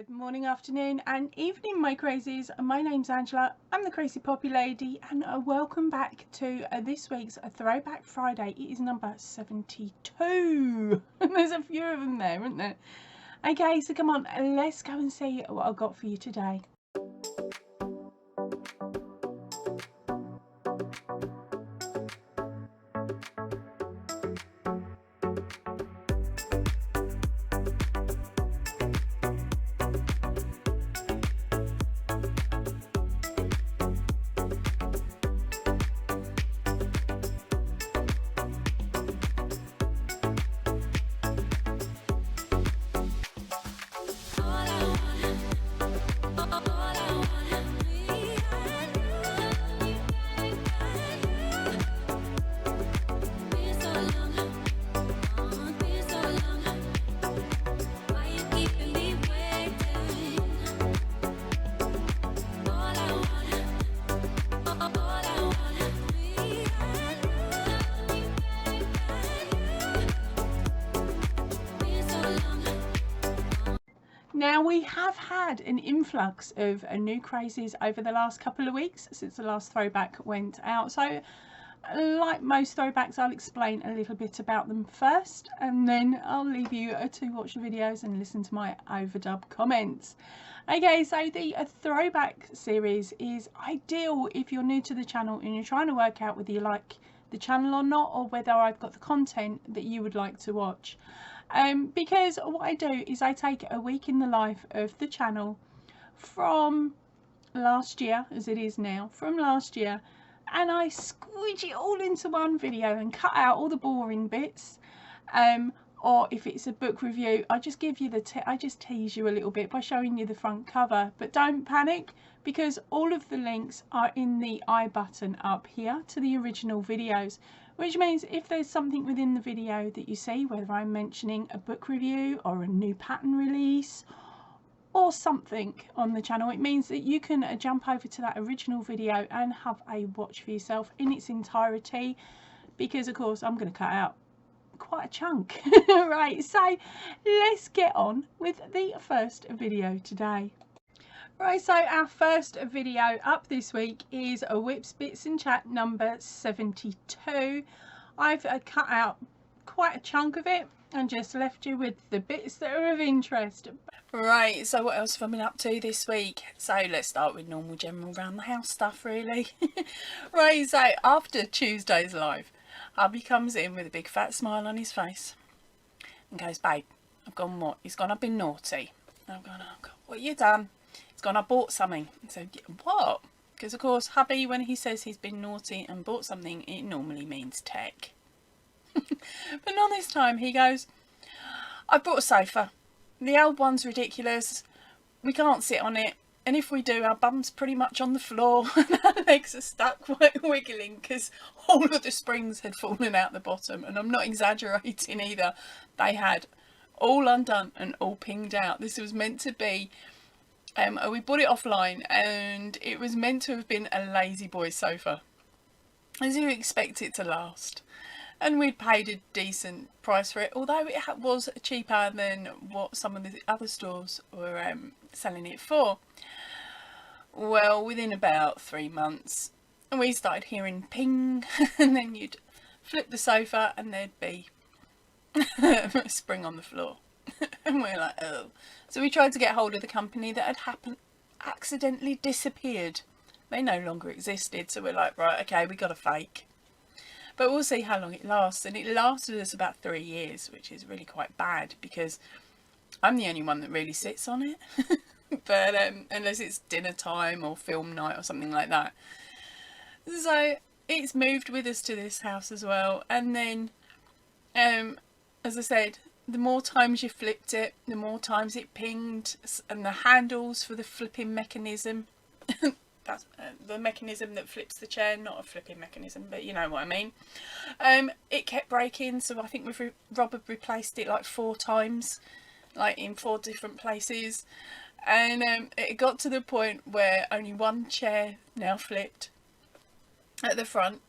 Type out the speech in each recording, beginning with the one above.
Good morning, afternoon and evening, my crazies. My name's Angela, I'm the Crazy Poppy Lady, and welcome back to this week's Throwback Friday. It is number 72 and there's a few of them there, isn't there? Okay, so come on, let's go and see what I've got for you today. Now, we have had an influx of new crazies over the last couple of weeks since the last throwback went out. So, like most throwbacks, I'll explain a little bit about them first, and then I'll leave you to watch the videos and listen to my overdub comments. Okay, so the throwback series is ideal if you're new to the channel and you're trying to work out whether you like the channel or not, or whether I've got the content that you would like to watch. Because what I do is I take a week in the life of the channel from last year, as it is now, from last year, and I squidge it all into one video and cut out all the boring bits. Or if it's a book review, I just give you I just tease you a little bit by showing you the front cover. But don't panic, because all of the links are in the I button up here to the original videos, which means if there's something within the video that you see, whether I'm mentioning a book review or a new pattern release or something on the channel, it means that you can jump over to that original video and have a watch for yourself in its entirety, because of course I'm going to cut out quite a chunk. Right, so let's get on with the first video today. Right, so our first video up this week is a Whips Bits and Chat number 72. I've cut out quite a chunk of it and just left you with the bits that are of interest. Right, so what else have I been up to this week? So let's start with normal general around the house stuff, really. Right, so after Tuesday's live, hubby comes in with a big fat smile on his face and goes, "Babe, I've gone what?" He's gone, "I've been naughty." And I've gone, "Oh God, what you done?" He's gone, "I bought something." So what? Because of course hubby, when he says he's been naughty and bought something, it normally means tech. But not this time. He goes, "I bought a sofa. The old one's ridiculous. We can't sit on it. And if we do, our bum's pretty much on the floor and our legs are stuck wiggling because all of the springs had fallen out the bottom." And I'm not exaggerating either. They had all undone and all pinged out. This was meant to be, we bought it offline and it was meant to have been a lazy boy sofa, as you expect it to last. And we'd paid a decent price for it, although it was cheaper than what some of the other stores were selling it for. Well, within about 3 months, we started hearing ping, and then you'd flip the sofa and there'd be a spring on the floor. And we're like, oh. So we tried to get hold of the company that had accidentally disappeared. They no longer existed, so we're like, right, okay, we got a fake. But we'll see how long it lasts. And it lasted us about 3 years, which is really quite bad because I'm the only one that really sits on it. But unless it's dinner time or film night or something like that. So it's moved with us to this house as well. And then, as I said, the more times you flipped it, the more times it pinged. And the handles for the flipping mechanism, that's the mechanism that flips the chair, not a flipping mechanism, but you know what I mean. It kept breaking, so I think Rob had replaced it like 4 times, like in 4 different places. And it got to the point where only one chair now flipped at the front,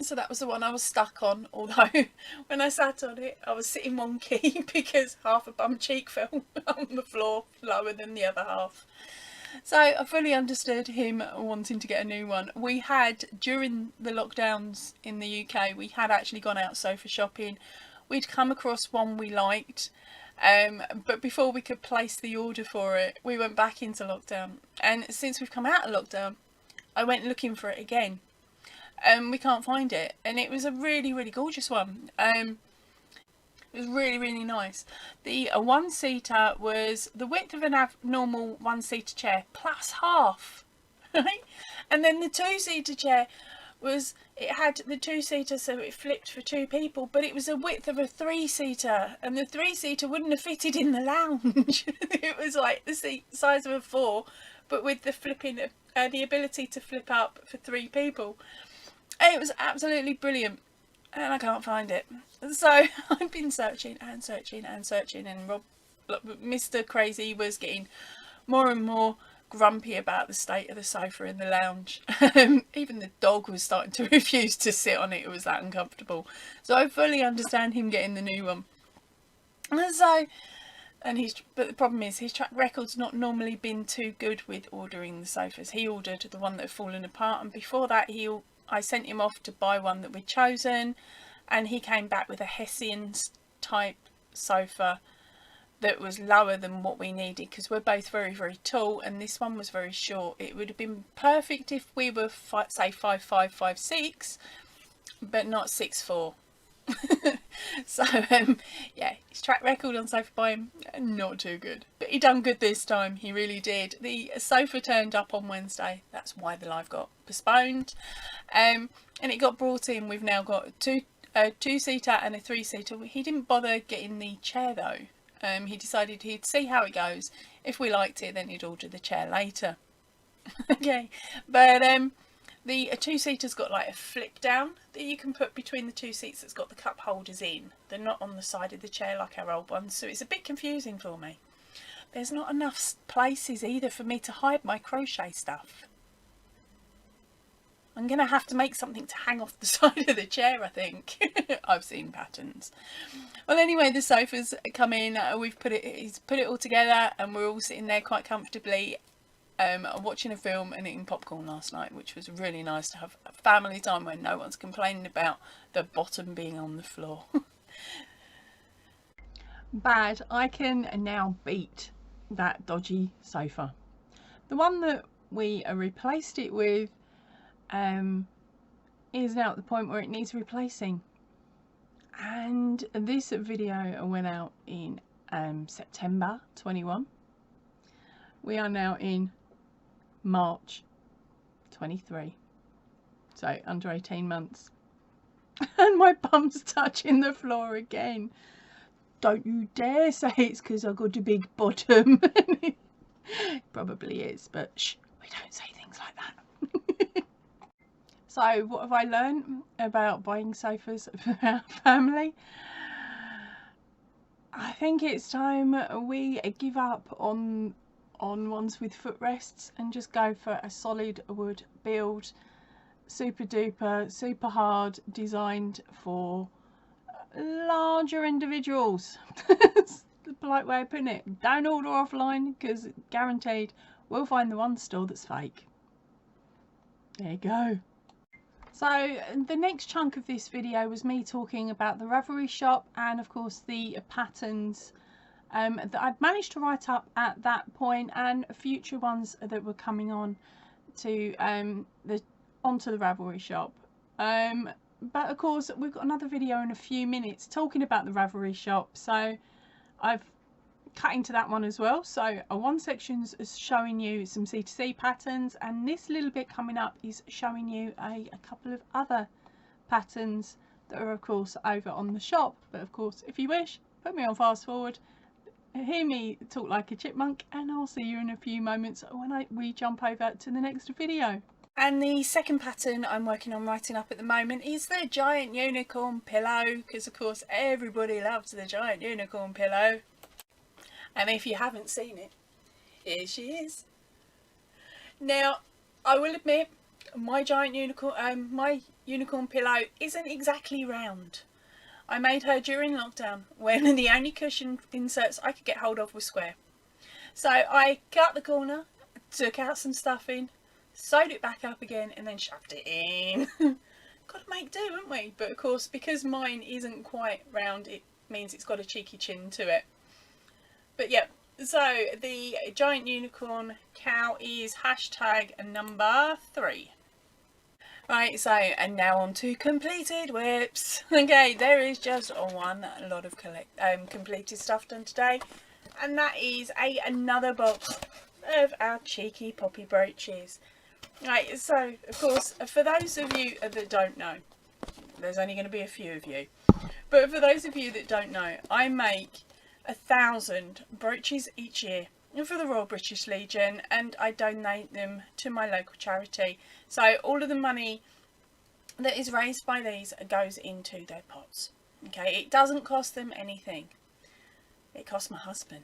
So that was the one I was stuck on, although when I sat on it I was sitting wonky because half a bum cheek fell on the floor lower than the other half. So I fully understood him wanting to get a new one. We had, during the lockdowns in the UK, we had actually gone out sofa shopping. We'd come across one we liked, but before we could place the order for it, we went back into lockdown. And since we've come out of lockdown, I went looking for it again. We can't find it, and it was a really, really gorgeous one. It was really, really nice. The one-seater was the width of a normal one-seater chair plus half, right? And then the two-seater chair was, it had the two-seater, so it flipped for two people, but it was the width of a three-seater, and the three-seater wouldn't have fitted in the lounge. It was like the seat size of a four, but with the flipping, the ability to flip up for three people. It was absolutely brilliant, and I can't find it. So I've been searching and searching and searching, and Mr. Crazy was getting more and more grumpy about the state of the sofa in the lounge. Even the dog was starting to refuse to sit on it. It was that uncomfortable. So I fully understand him getting the new one. But the problem is his track record's not normally been too good with ordering the sofas. He ordered the one that had fallen apart, and before that I sent him off to buy one that we'd chosen, and he came back with a Hessian type sofa that was lower than what we needed, because we're both very, very tall and this one was very short. It would have been perfect if we were say 5'5", 5'6", but not 6'4". So yeah, his track record on sofa buying, not too good, but he done good this time. He really did. The sofa turned up on Wednesday, that's why the live got postponed, and it got brought in. We've now got a two-seater and a three-seater. He didn't bother getting the chair though. He decided he'd see how it goes. If we liked it, then he'd order the chair later. Okay, but the two-seater's got like a flip down that you can put between the two seats that's got the cup holders in. They're not on the side of the chair like our old ones, so it's a bit confusing for me. There's not enough places either for me to hide my crochet stuff. I'm going to have to make something to hang off the side of the chair, I think. I've seen patterns. Well, anyway, the sofa's come in. He's put it all together, and we're all sitting there quite comfortably, watching a film and eating popcorn last night, which was really nice to have a family time when no one's complaining about the bottom being on the floor. Bad. I can now beat that dodgy sofa. The one that we replaced it with is now at the point where it needs replacing, and this video went out in September 21. We are now in March 23, so under 18 months, and my bum's touching the floor again. Don't you dare say it's because I've got a big bottom. Probably is, but shh, we don't say things like that. So what have I learned about buying sofas for our family? I think it's time we give up on ones with footrests and just go for a solid wood build, super duper, super hard, designed for larger individuals. That's the polite way of putting it. Don't order offline, because guaranteed we'll find the one store that's fake. There you go. So the next chunk of this video was me talking about the Ravelry shop, and of course the patterns that I'd managed to write up at that point, and future ones that were coming on to onto the Ravelry shop. But of course we've got another video in a few minutes talking about the Ravelry shop, so I've cut into that one as well. So one section is showing you some C2C patterns, and this little bit coming up is showing you a couple of other patterns that are of course over on the shop. But of course, if you wish, put me on fast forward, hear me talk like a chipmunk, and I'll see you in a few moments when we jump over to the next video. And the second pattern I'm working on writing up at the moment is the giant unicorn pillow, because of course everybody loves the giant unicorn pillow. And if you haven't seen it, here she is. Now, I will admit, my giant unicorn, my unicorn pillow isn't exactly round. I made her during lockdown when the only cushion inserts I could get hold of was square. So I cut the corner, took out some stuffing, sewed it back up again, and then shoved it in. Got to make do, haven't we? But of course, because mine isn't quite round, it means it's got a cheeky chin to it. But yeah, so the giant unicorn cow is hashtag number 3. Right, so, and now on to completed whips. Okay, there is just one lot of completed stuff done today, and that is another box of our cheeky poppy brooches. Right, so, of course, for those of you that don't know, there's only going to be a few of you, but for those of you that don't know, I make 1,000 brooches each year for the Royal British Legion, and I donate them to my local charity. So all of the money that is raised by these goes into their pots. Okay, it doesn't cost them anything. It costs my husband.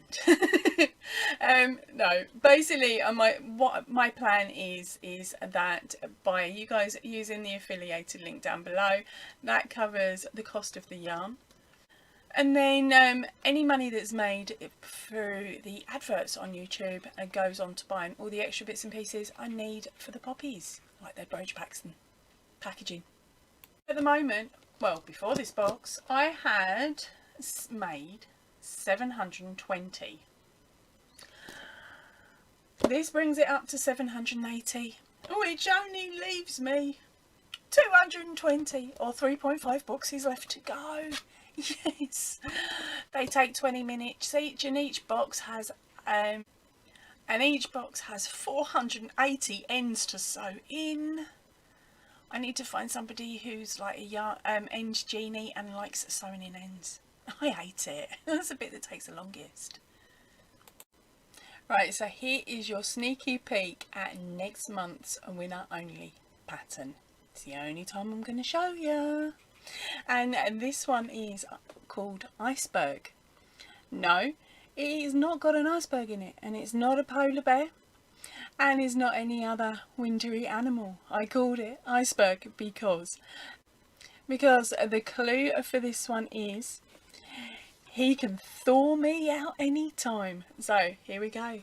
No, basically, what my plan is that by you guys using the affiliated link down below, that covers the cost of the yarn. And then any money that's made through the adverts on YouTube goes on to buying all the extra bits and pieces I need for the poppies, like their brooch packs and packaging. At the moment, well, before this box, I had made 720. This brings it up to 780, which only leaves me 220 or 3.5 boxes left to go. Yes, they take 20 minutes each, and each box has 480 ends to sew in. I need to find somebody who's like a yarn ends genie and likes sewing in ends. I hate it. That's the bit that takes the longest. Right, so here is your sneaky peek at next month's winner only pattern. It's the only time I'm going to show you. And this one is called Iceberg. No, it's not got an iceberg in it, and it's not a polar bear, and it's not any other wintry animal. I called it Iceberg because the clue for this one is he can thaw me out any time. So here we go.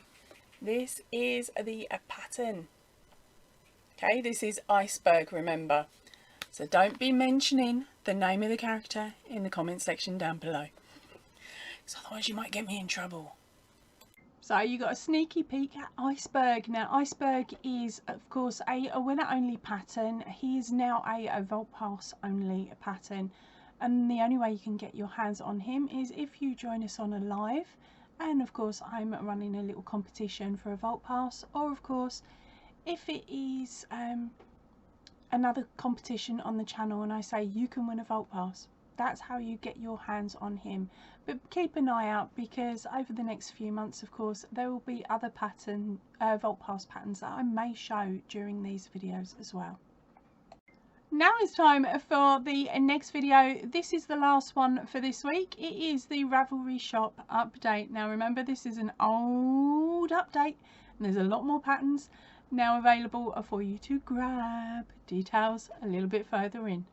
This is the pattern. Okay, this is Iceberg, remember. So don't be mentioning the name of the character in the comment section down below, because otherwise you might get me in trouble. So you got a sneaky peek at Iceberg. Now Iceberg is of course a winner only pattern. He is now a Vault Pass only pattern, and the only way you can get your hands on him is if you join us on a live, and of course I'm running a little competition for a Vault Pass, or of course if it is another competition on the channel and I say you can win a Vault Pass. That's how you get your hands on him. But keep an eye out, because over the next few months, of course, there will be other Vault Pass patterns that I may show during these videos as well. Now it's time for the next video. This is the last one for this week. It is the Ravelry shop update. Now remember, this is an old update and there's a lot more patterns now available for you to grab. Details a little bit further in.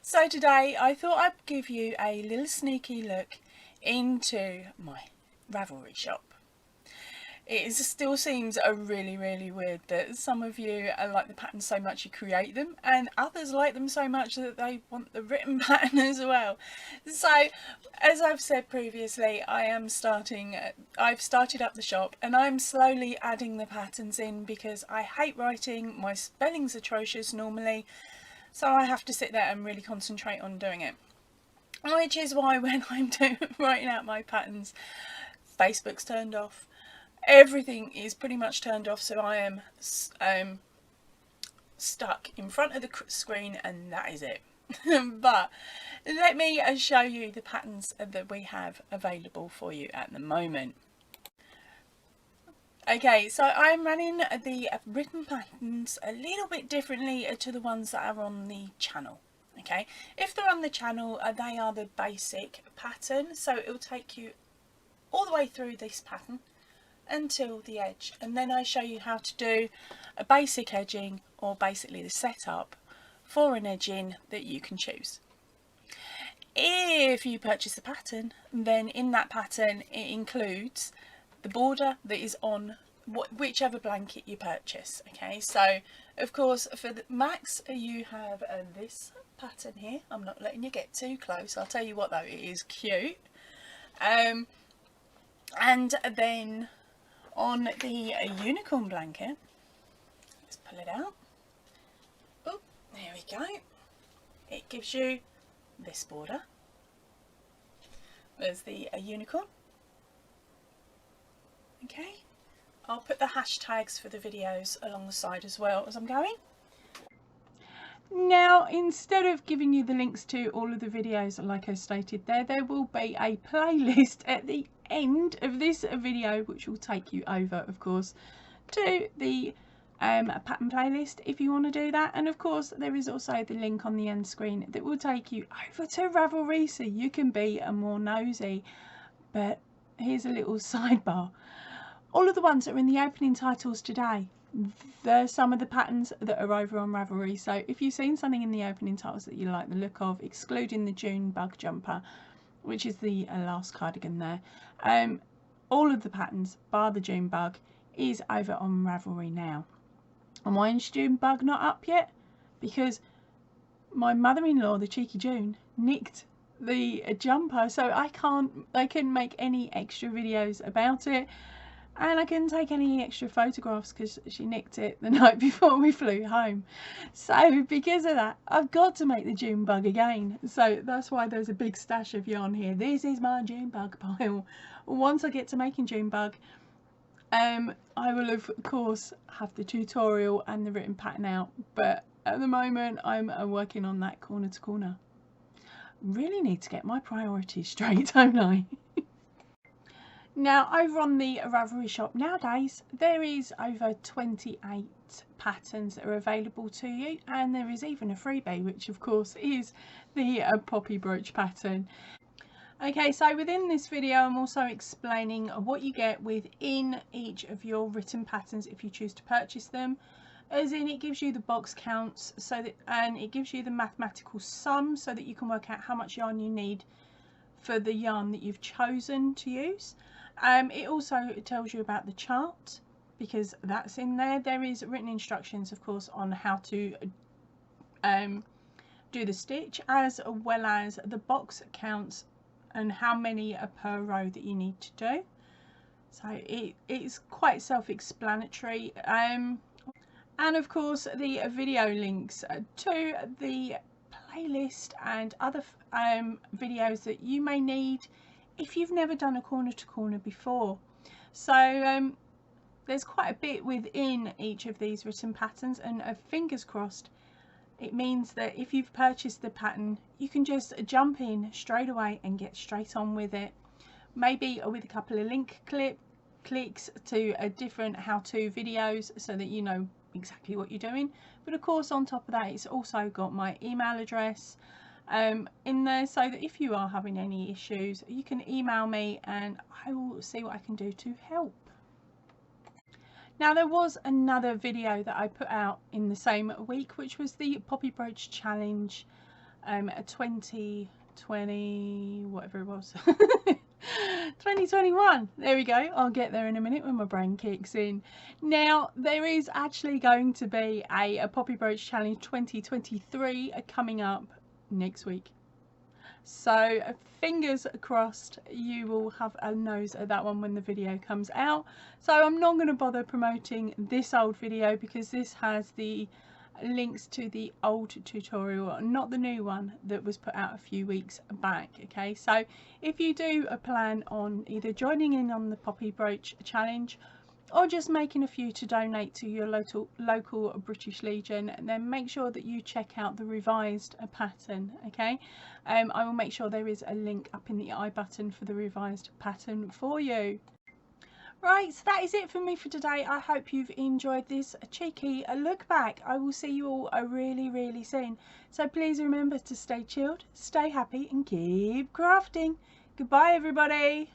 So today I thought I'd give you a little sneaky look into my Ravelry shop. It still seems really weird that some of you like the patterns so much you create them, and others like them so much that they want the written pattern as well. So as I've said previously, I've started up the shop and I'm slowly adding the patterns in because I hate writing. My spelling's atrocious normally, so I have to sit there and really concentrate on doing it. Which is why when I'm writing out my patterns, Facebook's turned off. Everything is pretty much turned off, so I am stuck in front of the screen, and that is it. But let me show you the patterns that we have available for you at the moment. Okay, so I'm running the written patterns a little bit differently to the ones that are on the channel. Okay, if they're on the channel, they are the basic pattern, so it will take you all the way through this pattern until the edge, and then I show you how to do a basic edging, or basically the setup for an edging that you can choose. If you purchase the pattern, then in that pattern it includes the border that is on whichever blanket you purchase. Okay, so of course for the Max you have this pattern here. I'm not letting you get too close, I'll tell you what though, it is cute. And then on the unicorn blanket, let's pull it out. Oh, there we go. It gives you this border. There's the unicorn. Okay, I'll put the hashtags for the videos along the side as well as I'm going. Now, instead of giving you the links to all of the videos like I stated there will be a playlist at the end of this video which will take you over, of course, to the pattern playlist if you want to do that. And of course there is also the link on the end screen that will take you over to Ravelry so you can be a more nosy. But here's a little sidebar. All of the ones that are in the opening titles today, they're some of the patterns that are over on Ravelry. So if you've seen something in the opening titles that you like the look of, excluding the June bug jumper, which is the last cardigan there, all of the patterns bar the June bug is over on Ravelry now. And why is June bug not up yet? Because my mother-in-law, the cheeky June, nicked the jumper, so I couldn't make any extra videos about it, and I couldn't take any extra photographs because she nicked it the night before we flew home. So because of that, I've got to make the June bug again. So that's why there's a big stash of yarn here. This is my June bug pile. Once I get to making June bug, I will of course have the tutorial and the written pattern out, but at the moment I'm working on that corner to corner. Really need to get my priorities straight, don't I? Now, over on the Ravelry shop nowadays, there is over 28 patterns that are available to you, and there is even a freebie, which of course is the poppy brooch pattern. Okay, so within this video I'm also explaining what you get within each of your written patterns if you choose to purchase them, as in it gives you the box counts, so that, and it gives you the mathematical sum so that you can work out how much yarn you need for the yarn that you've chosen to use. It also tells you about the chart, because that's in there. There is written instructions of course on how to do the stitch, as well as the box counts and how many per row that you need to do. So it's quite self-explanatory, and of course the video links to the playlist and other videos that you may need if you've never done a corner to corner before. So there's quite a bit within each of these written patterns, and fingers crossed it means that if you've purchased the pattern you can just jump in straight away and get straight on with it, maybe with a couple of link clicks to different how-to videos so that you know exactly what you're doing. But of course on top of that it's also got my email address in there, so that if you are having any issues you can email me and I will see what I can do to help. Now, there was another video that I put out in the same week, which was the Poppy Brooch Challenge 2020, whatever it was. 2021, there we go. I'll get there in a minute when my brain kicks in. Now, there is actually going to be a Poppy Brooch Challenge 2023 coming up next week. So fingers crossed you will have a nose at that one when the video comes out. So I'm not going to bother promoting this old video because this has the links to the old tutorial, not the new one that was put out a few weeks back. Okay, so if you do plan on either joining in on the Poppy Brooch Challenge or just making a few to donate to your local British Legion, and then make sure that you check out the revised pattern. Okay, I will make sure there is a link up in the I button for the revised pattern for you. Right, so that is it for me for today. I hope you've enjoyed this cheeky look back. I will see you all really soon, so please remember to stay chilled, stay happy and keep crafting. Goodbye everybody.